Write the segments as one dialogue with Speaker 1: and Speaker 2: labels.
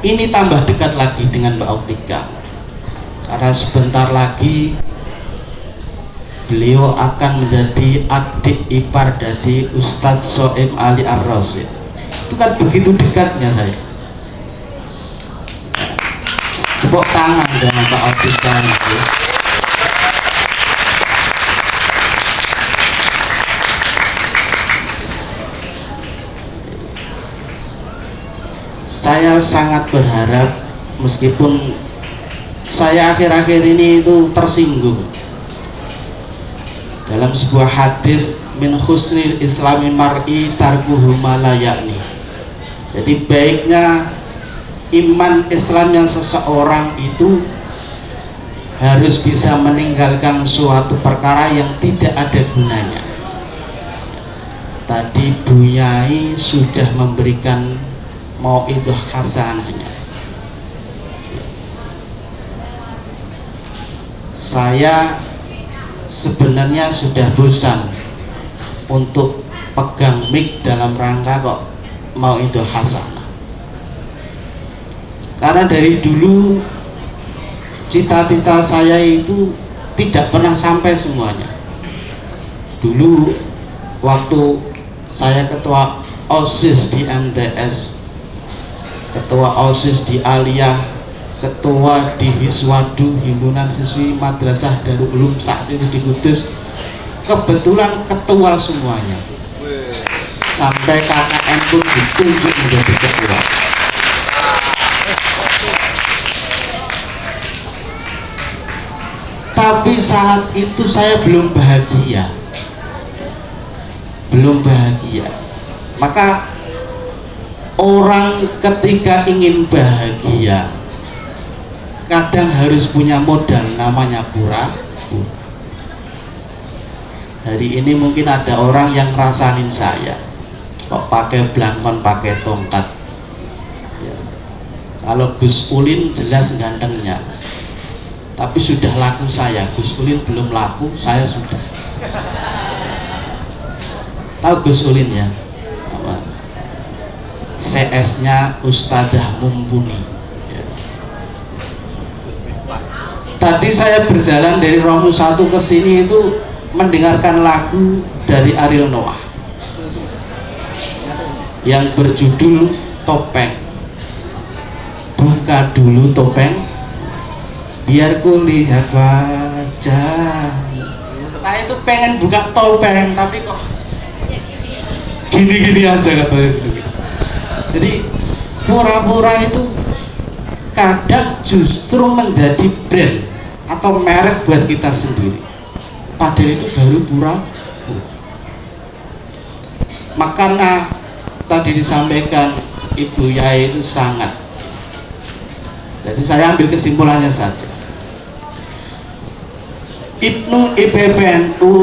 Speaker 1: ini tambah dekat lagi dengan Mbak Autika, karena sebentar lagi beliau akan menjadi adik ipar dari Ustadz Soim Ali Ar-Rasyid. Itu kan begitu dekatnya saya. Tepuk tangan dengan Mbak Autika itu. Saya sangat berharap, meskipun saya akhir-akhir ini itu tersinggung dalam sebuah hadis, min husnil islami mar'i tarkuhu ma la ya'ni. Jadi baiknya iman Islam yang seseorang itu harus bisa meninggalkan suatu perkara yang tidak ada gunanya. Tadi Bu Yai sudah memberikan mau'idhah hasanahnya. Saya sebenarnya sudah bosan untuk pegang mic dalam rangka kok mau'idhah hasanah, karena dari dulu cita-cita saya itu tidak pernah sampai semuanya. Dulu waktu saya ketua OSIS di MTS, ketua OSIS di Aliyah, ketua di Hiswadu, Himpunan Siswi Madrasah Darul Ulum saat itu di Kudus, kebetulan ketua semuanya, sampai KKN pun ditunjuk menjadi ketua. Tapi saat itu saya belum bahagia, maka orang ketika ingin bahagia kadang harus punya modal, namanya pura-pura. Hari ini mungkin ada orang yang ngerasain saya kok pakai blangkon, pakai tongkat ya. Kalau Gus Ulin jelas gantengnya, tapi sudah laku saya. Gus Ulin belum laku, saya sudah. Tahu Gus Ulin ya? CS-nya Ustadzah Mumpuni ya. Tadi saya berjalan dari Romu 1 ke sini itu mendengarkan lagu dari Ariel Noah yang berjudul Topeng. Buka dulu topeng, biar ku lihat wajah. Saya itu pengen buka topeng, tapi kok gini-gini aja katanya. Jadi pura-pura itu kadang justru menjadi brand atau merek buat kita sendiri, padahal itu baru pura-pura. Makanya tadi disampaikan Ibu Yai itu sangat, jadi saya ambil kesimpulannya saja. Ibnu IPPNU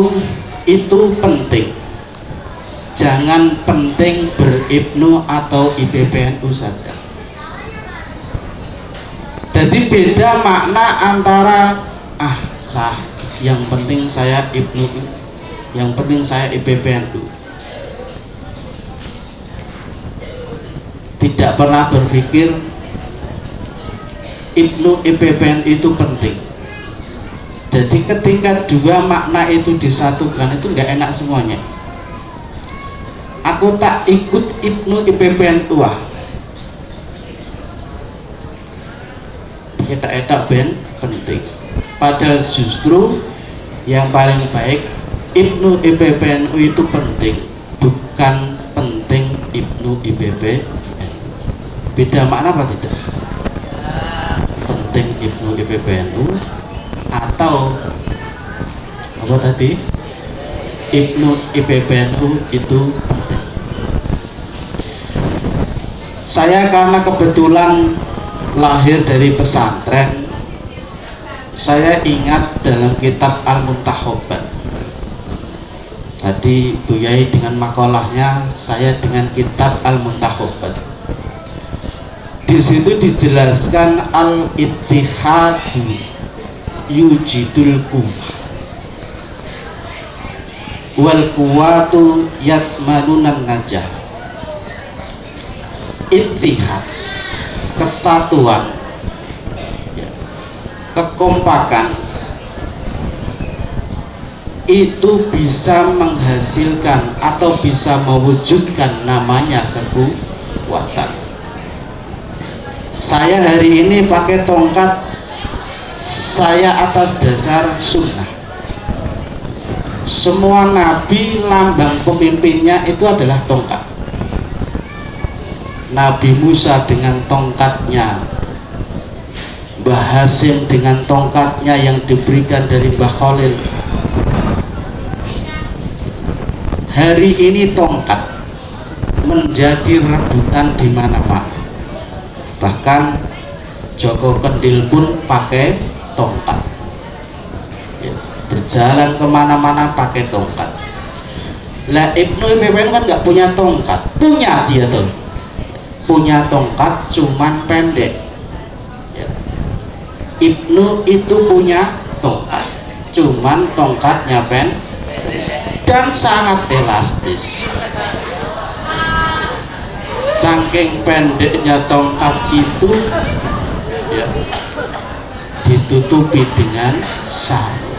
Speaker 1: itu penting, jangan penting beribnu atau IPPNU saja. Jadi beda makna antara sah, yang penting saya ibnu, yang penting saya IPPNU. Tidak pernah berpikir ibnu IPPNU itu penting. Jadi ketika dua makna itu disatukan itu nggak enak semuanya. Aku tak ikut ibnu IPPNU kita edak ben penting, padahal justru yang paling baik ibnu IPPNU itu penting, bukan penting ibnu IPPNU. Beda makna apa tidak? Penting ibnu IPPNU atau apa tadi? Ibnu IPPNU itu penting. Saya karena kebetulan lahir dari pesantren, saya ingat dalam kitab Al-Muntakhobat. Tadi Bu Yai dengan makalahnya, saya dengan kitab Al-Muntakhobat. Di situ dijelaskan al-ittihadu yujidul quwwah wal quwwatu yatmanunan najah. Ittihad, kesatuan, ya, kekompakan itu bisa menghasilkan atau bisa mewujudkan namanya kekuatan. Saya hari ini pakai tongkat, saya atas dasar sunnah. Semua nabi lambang pemimpinnya itu adalah tongkat. Nabi Musa dengan tongkatnya, Mbah Hasim dengan tongkatnya yang diberikan dari Mbah Khalil. Hari ini tongkat menjadi rebutan di mana-mana. Bahkan Joko Kendil pun pakai tongkat, ya, berjalan kemana-mana pakai tongkat. Lah Ibnu Ibrahim kan nggak punya tongkat, punya dia tuh, punya tongkat cuman pendek. Ya. Ibnu itu punya tongkat, cuman tongkatnya pendek dan sangat elastis. Saking pendeknya tongkat itu, ya, ditutupi dengan sarung.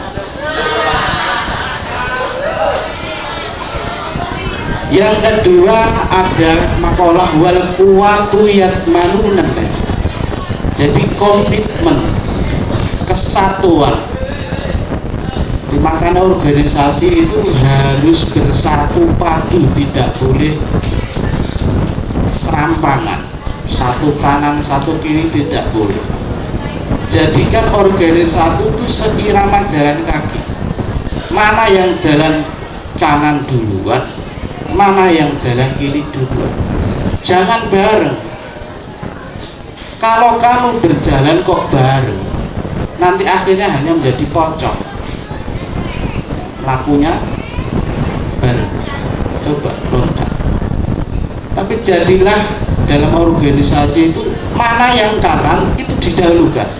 Speaker 1: Yang kedua ada makalah wal quwwatu yatmanuna. Jadi komitmen, kesatuan. Makanya organisasi itu harus bersatu padu, tidak boleh serampangan, satu kanan satu kiri, tidak boleh. Jadikan organisasi itu seirama jalan kaki. Mana yang jalan kanan duluan, mana yang jalan kiri duluan. Jangan bareng. Kalau kamu berjalan kok bareng, nanti akhirnya hanya menjadi pocong. Lakunya bareng, coba loncat. Tapi jadilah dalam organisasi itu mana yang kanan itu didahulukan.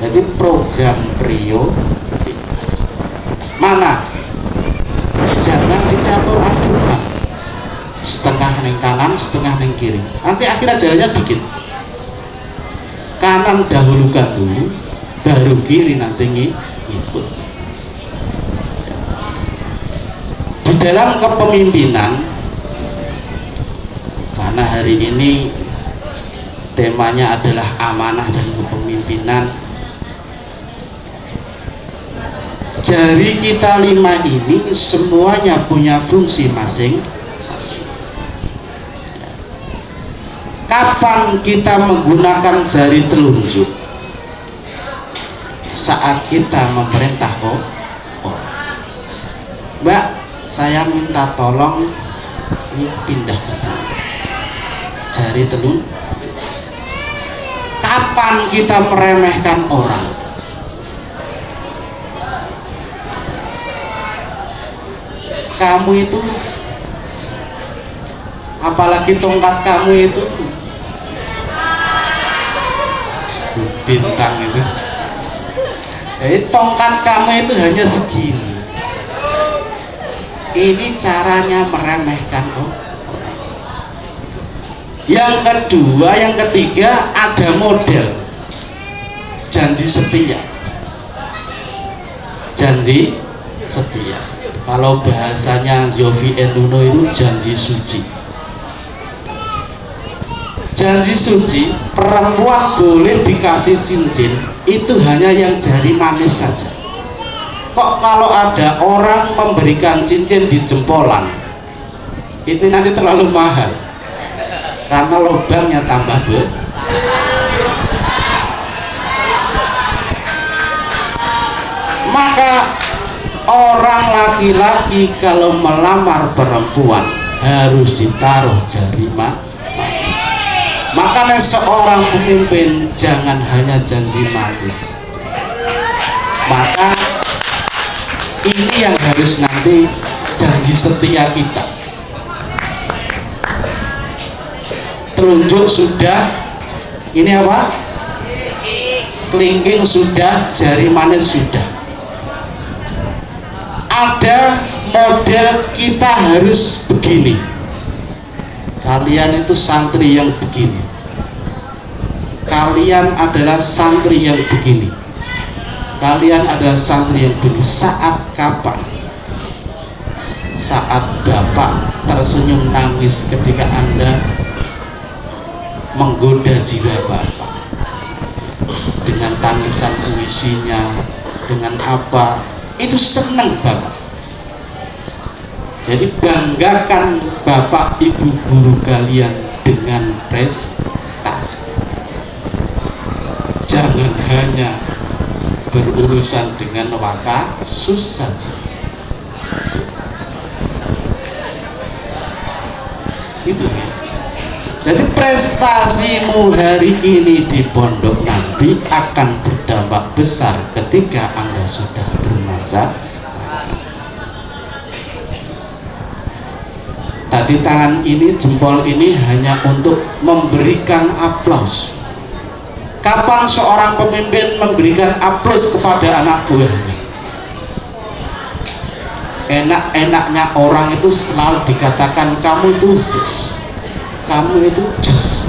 Speaker 1: Jadi program prioritas. Mana? Jangan dicampur adukan. Setengah neng kanan, setengah neng kiri. Nanti akhirnya jalannya dikit. Kanan dahulukan dulu, baru kiri nanti ngikut. Di dalam kepemimpinan, karena hari ini temanya adalah amanah dan kepemimpinan, dari kita 5 ini semuanya punya fungsi masing-masing. Kapan kita menggunakan jari telunjuk? Saat kita memerintah Mbak, saya minta tolong ini pindah ke sana. Jari telunjuk. Kapan kita meremehkan orang? Kamu itu, apalagi tongkat kamu itu bintang itu. Jadi tongkat kamu itu hanya segini. Ini caranya meremehkan orang. Yang kedua, yang ketiga, ada model janji setia. Janji setia. Kalau bahasanya Yofi Enuno itu janji suci. Janji suci, perempuan boleh dikasih cincin itu hanya yang jari manis saja. Kok kalau ada orang memberikan cincin di jempolan, itu nanti terlalu mahal karena lubangnya tambah besar. Maka orang laki-laki kalau melamar perempuan harus ditaruh jari manis. Makanya seorang pemimpin jangan hanya janji manis. Maka ini yang harus nanti janji setia kita. Telunjuk sudah, ini apa? Kelingking sudah, jari manis sudah. Ada model kita harus begini. Kalian itu santri yang begini. kalian adalah santri yang begini, kalian adalah santri yang begini. Saat kapan? Saat Bapak tersenyum nangis ketika Anda menggoda jiwa Bapak dengan tangisan puisinya, dengan apa, itu senang Bapak. Jadi banggakan Bapak Ibu guru kalian dengan prestasi. Jangan hanya berurusan dengan wakasus saja. Itu ya. Jadi prestasimu hari ini di pondok nanti akan berdampak besar ketika Anda sudah bermasa. Tadi tangan ini, jempol ini hanya untuk memberikan aplaus. Kapan seorang pemimpin memberikan aplaus kepada anak buahnya? Enak-enaknya orang itu selalu dikatakan kamu itu jus, kamu itu jus.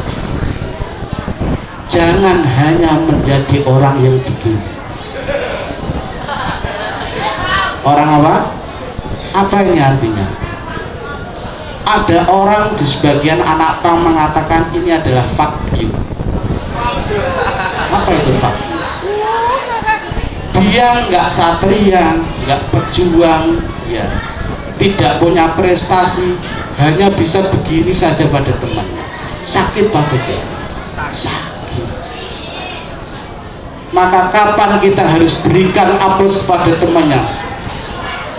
Speaker 1: Jangan hanya menjadi orang yang begini. Orang apa? Apa ini artinya? Ada orang di sebagian anak pang mengatakan ini adalah fuck you. Apa itu fuck you? Dia nggak satria, nggak pejuang, ya, tidak punya prestasi, hanya bisa begini saja pada temannya. Sakit banget ya, sakit. Maka kapan kita harus berikan aplaus kepada temannya?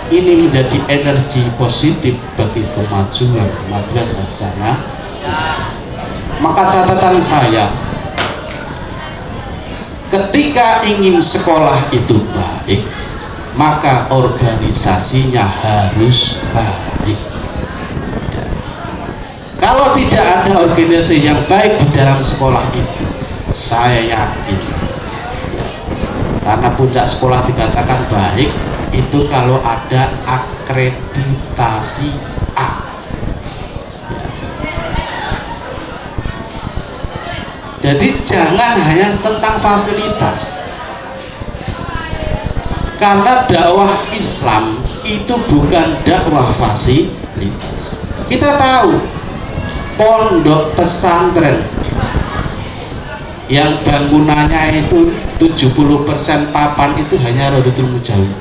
Speaker 1: Ini menjadi energi positif bagi kemajuan madrasah sana. Maka catatan saya, ketika ingin sekolah itu baik, maka organisasinya harus baik. Ya. Kalau tidak ada organisasi yang baik di dalam sekolah itu, saya yakin, ya, karena puncak sekolah dikatakan baik itu kalau ada akreditasi A. Ya. Jadi jangan hanya tentang fasilitas, karena dakwah Islam itu bukan dakwah fasilitas. Kita tahu pondok pesantren yang bangunannya itu 70% papan itu hanya Rodatul Mujawid,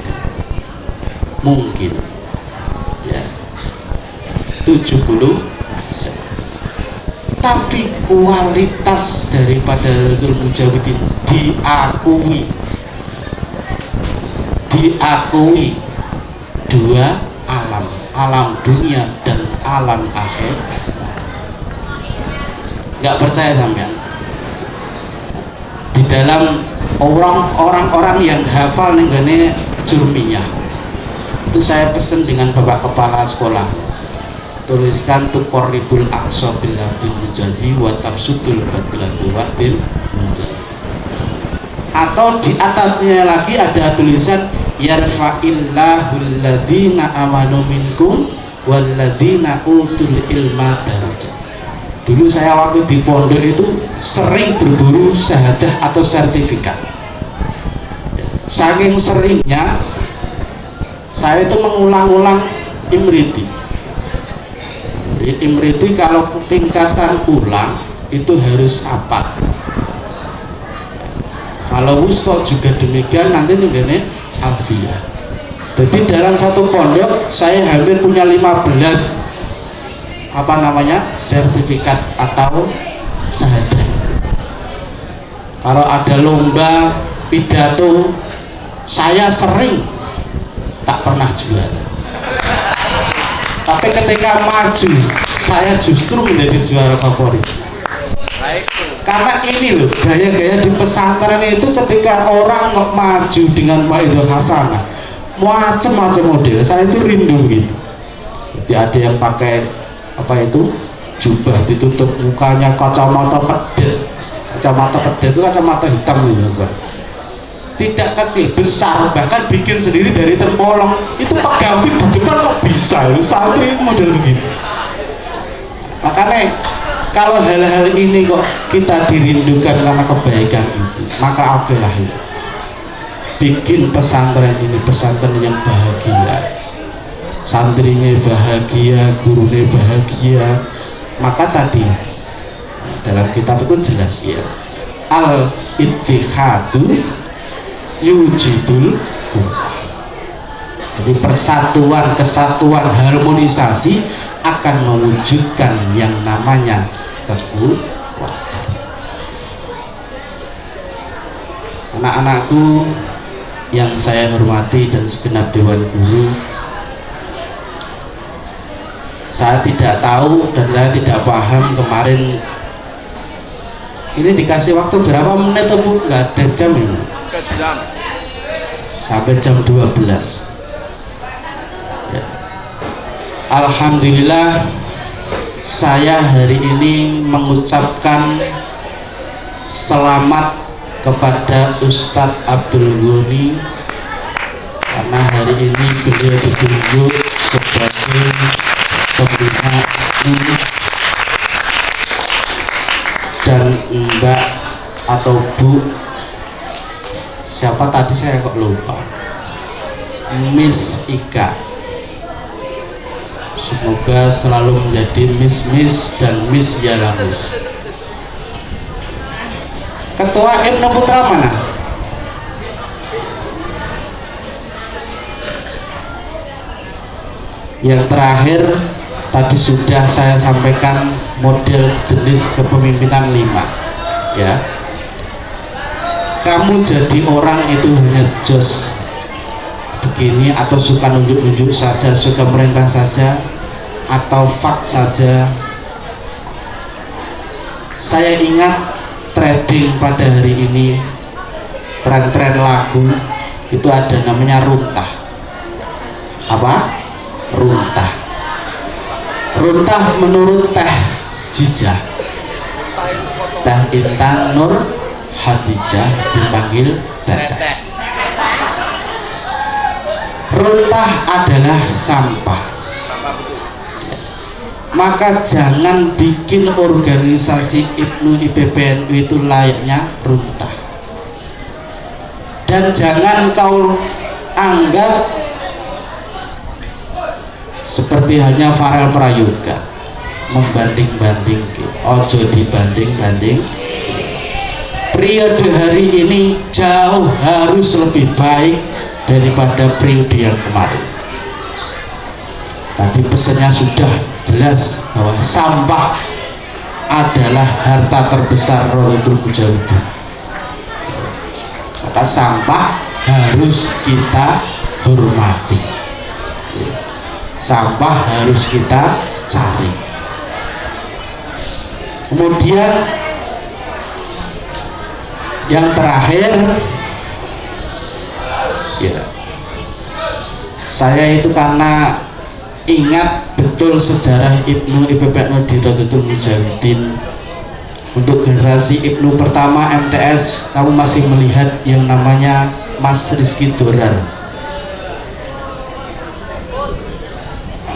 Speaker 1: mungkin ya 70%. Tapi kualitas daripada Rodatul Mujawid ini diakui dua alam, alam dunia dan alam akhir. Nggak percaya sampean? Di dalam orang-orang yang hafal nenggane Jurmiyah itu saya pesen dengan bapak kepala sekolah, tuliskan tuqorribul aqsa bil mujazi wa tabsutul badla bil mujazi. Atau di atasnya lagi ada tulisan yarfa'illahul ladzina amanu minkum walladzina utul ilma darajat. Dulu saya waktu di pondok itu sering berburu syahadah atau sertifikat. Saking seringnya saya itu mengulang-ulang imriti. Imriti kalau tingkatan ulang itu harus apa? Kalau wusta juga demikian, nanti juga nih alfiyah. Jadi dalam satu pondok saya hampir punya 15 apa namanya sertifikat atau syahadah. Kalau ada lomba pidato saya sering, tak pernah juara. Tapi ketika maju saya justru menjadi juara favorit. Karena ini loh gaya-gaya di pesantren itu, ketika orang maju dengan Ma'idah Hasanah macam-macam model, saya itu rindu gitu. Jadi ada yang pakai apa itu jubah ditutup mukanya, kacamata pedet. Kacamata pedet itu kacamata hitam gitu, tidak kecil, besar, bahkan bikin sendiri dari terpolong. Itu pegawai di depan kok bisa, santri model begitu. Makanya Kalau hal-hal ini kok kita dirindukan karena kebaikan itu, maka okelah itu. Bikin pesantren ini pesantren yang bahagia, santrinya bahagia, gurunya bahagia. Maka tadi dalam kitab itu jelas ya, al ittihadu yujibul qur'ah. Jadi persatuan, kesatuan, harmonisasi akan mewujudkan yang namanya kekuatan. Anak-anakku yang saya hormati dan segenap dewan guru, saya tidak tahu dan saya tidak paham kemarin ini dikasih waktu berapa menit atau nggak ada jam ini? Sampai jam 12 ya. Alhamdulillah saya hari ini mengucapkan selamat kepada Ustadz Abdul Ghani karena hari ini beliau ditunjuk sebagai pembina dan Mbak atau Bu siapa tadi saya kok lupa, Miss Ika, semoga selalu menjadi Miss dan Miss Yalamis. Ketua Ibnu Putra mana? Yang terakhir tadi sudah saya sampaikan model jenis kepemimpinan 5 ya. Kamu jadi orang itu hanya jos begini atau suka nunjuk-nunjuk saja, suka merintah saja atau fak saja. Saya ingat trading pada hari ini, tren-tren lagu itu ada namanya runtah. Apa? Runtah. Runtah menurut Teh Jijah, Teh Intan Nur Hadijah dipanggil Tetek. Runtah adalah sampah. Maka jangan bikin organisasi Ibnu IPPNU itu layaknya runtah. Dan jangan kau anggap seperti hanya Farel Prayoga membanding-banding, ojo dibanding-banding. Periode hari ini jauh harus lebih baik daripada periode yang kemarin. Tadi pesannya sudah jelas bahwa sampah adalah harta terbesar Rohul Mujahidin. Maka sampah harus kita hormati, sampah harus kita cari. Kemudian yang terakhir ya, saya itu karena ingat betul sejarah Ibnu IPPNU di Rohul Mujahidin. Untuk generasi Ibnu pertama MTS, kamu masih melihat yang namanya Mas Rizky Dorar.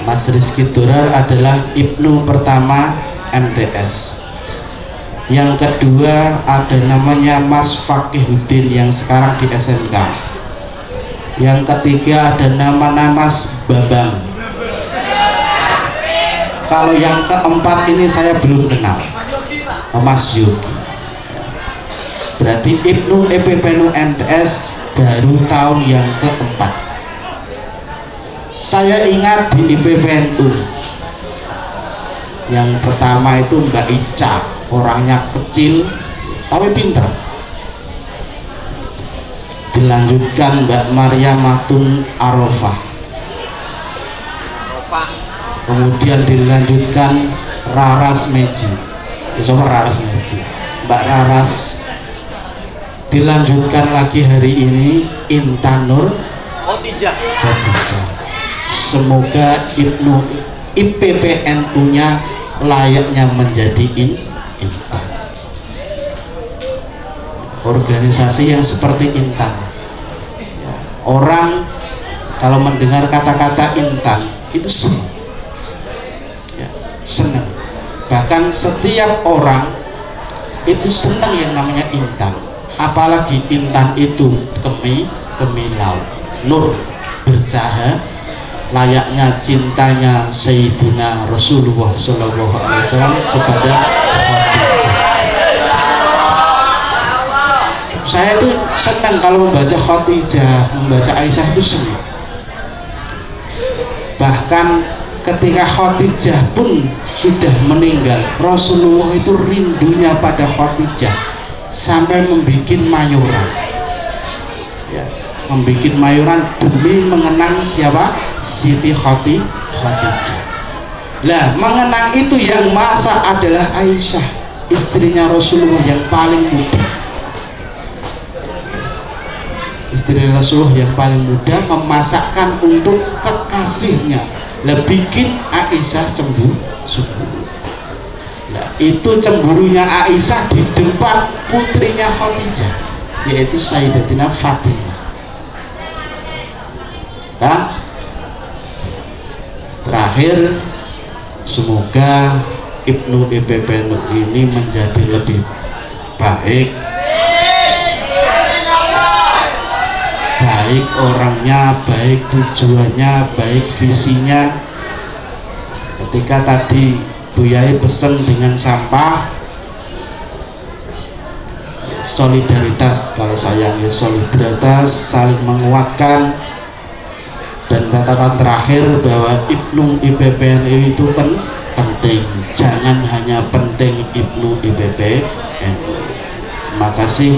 Speaker 1: Mas Rizky Dorar adalah Ibnu pertama MTS. Yang kedua ada namanya Mas Fakihuddin yang sekarang di SMK. Yang ketiga ada nama Mas Babang. Kalau yang keempat ini saya belum kenal, Mas Yogi. Berarti Ibnu IPPNU MTS baru tahun yang keempat. Saya ingat di IPPNU yang pertama itu Mbak Ica, orangnya kecil tapi pintar. Dilanjutkan Mbak Maria Matun Arofah, kemudian dilanjutkan Raras Meji, Raras Meji, Mbak Raras. Dilanjutkan lagi hari ini Intan Nur Hadijah. Semoga Ibnu IPPNU-nya layaknya menjadi Intan, organisasi yang seperti Intan. Orang kalau mendengar kata-kata Intan itu senang, ya, senang. Bahkan setiap orang itu senang yang namanya intan, apalagi intan itu kemilau, nur, bercahaya, layaknya cintanya Sayyidina Rasulullah Shallallahu Alaihi Wasallam kepada Khadijah. Saya itu senang kalau membaca Khadijah, membaca Aisyah itu senang. Bahkan ketika Khadijah pun sudah meninggal, Rasulullah itu rindunya pada Khadijah sampai membuat mayuran, ya, membuat mayuran demi mengenang siapa? Siti Khadijah. Lah, mengenang itu yang masak adalah Aisyah, istrinya Rasulullah yang paling muda. Istri Rasulullah yang paling muda memasakkan untuk kekasihnya. Lah, bikin Aisyah cemburu. Nah, itu cemburunya Aisyah di depan putrinya Khadijah, yaitu Sayyidatina Fatimah. Nah, terakhir, semoga Ibnu IPPN ini menjadi lebih baik, baik orangnya, baik tujuannya, baik visinya. Ketika tadi Bu Yai pesan dengan sampah, solidaritas, kalau sayang ya solidaritas, saling menguatkan. Dan catatan terakhir bahwa Ibnu IPPN itu penting, jangan hanya penting Ibnu IPPN. Terima kasih,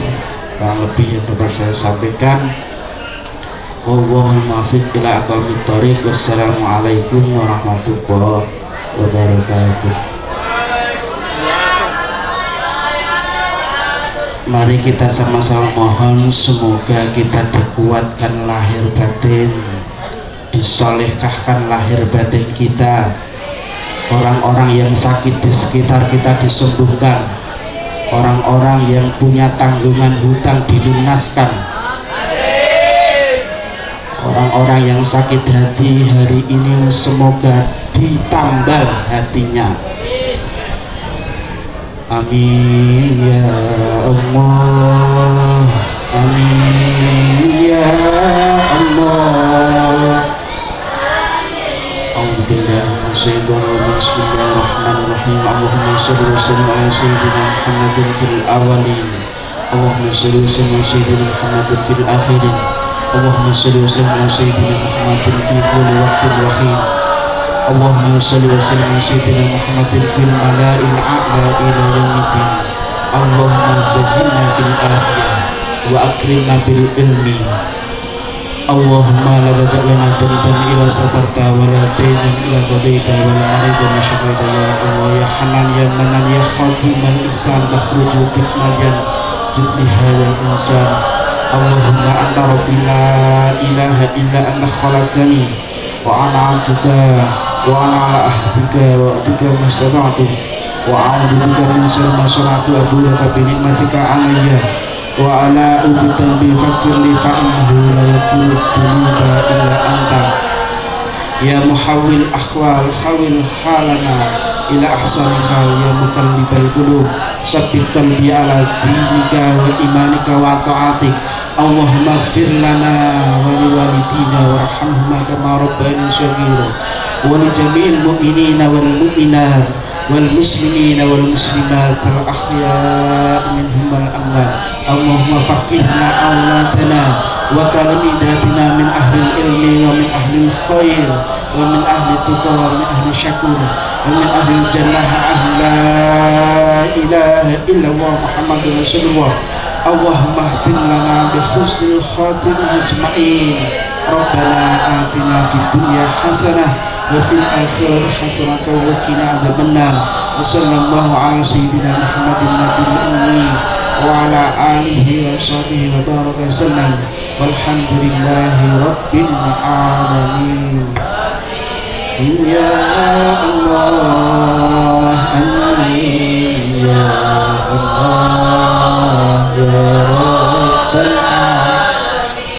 Speaker 1: kurang lebih yang dapat saya sampaikan. Wallahul muwaffiq ila aqwamit thoriq. Wassalamualaikum warahmatullahi wabarakatuh. Mari kita sama-sama mohon semoga kita dikuatkan lahir batin, disolehkahkan lahir batin kita, orang-orang yang sakit di sekitar kita disembuhkan, orang-orang yang punya tanggungan hutang dilunaskan, orang-orang yang sakit hati hari ini semoga ditambal hatinya. Amin ya Allah, amin ya Allah. Bismillahirrahmanirrahim. Allahumma shalli wa sallim ala sayyidina Muhammadin fil awwalin, Allahumma shalli wa sallim ala sayyidina Muhammadin fil akhirin, Allahumma shalli wa sallim ala sayyidina Muhammadin fi kulli waqtin wa hin, Allahumma shalli wa sallim ala sayyidina Muhammadin fil mala'il a'la ila yaumiddin. Allahumma zidna bil afiyah wa akrimna bil ilmi. Allahumma la tad'alna dhanban ila satarta wa la daynan ila qadaita wa la maridan shafaita ya Allah ya Hanan ya Manan ya Khadimal Ihsan makhruju bikmayan judli hadal insan. Allahumma anta rabbi la ilaha illa anta khalaqtani wa ana 'abduka wa ana 'ala ahdika wa wa'dika mastata'tu wa a'udzu bika min sharri ma sana'tu abu laka bi ni'matika 'alayya wa ala ubitan bi fakirli fa innahu la yaghfiru dhunuba illa anta ya muhawwil ahwal hawil halana ila ahsani hal ya muqallibal qulub sabbit qalbi ala dinika wa imanika wa ta'atik. Allahumma ighfir lana wa li walidina warhamhuma kama rabbayani shaghira wa li jami'il mu'minina wal mu'minat wal muslimina wal muslimat al ahya minhum wal amwat. Allahumma faqihna awlatana wa kalimina min ahli ilmi wa min ahli khair wa min ahli tuqa wa min ahli syakur wa min ahli jannah ahla ilaha illallah Muhammadur Rasulullah. Allahumma ihdina lana bi husnil khatimah ajma'in. Rabbana atina fid dunya hasanah wa fil akhirati hasanah wa qina adzabannar. Wa sallallahu ala sayyidina Muhammadin nabiyil ummi wa ala alihi wa sahbihi wa baraka sallam. Walhamdulillahi rabbil alamin. Ya Allah, amin ya Allah ya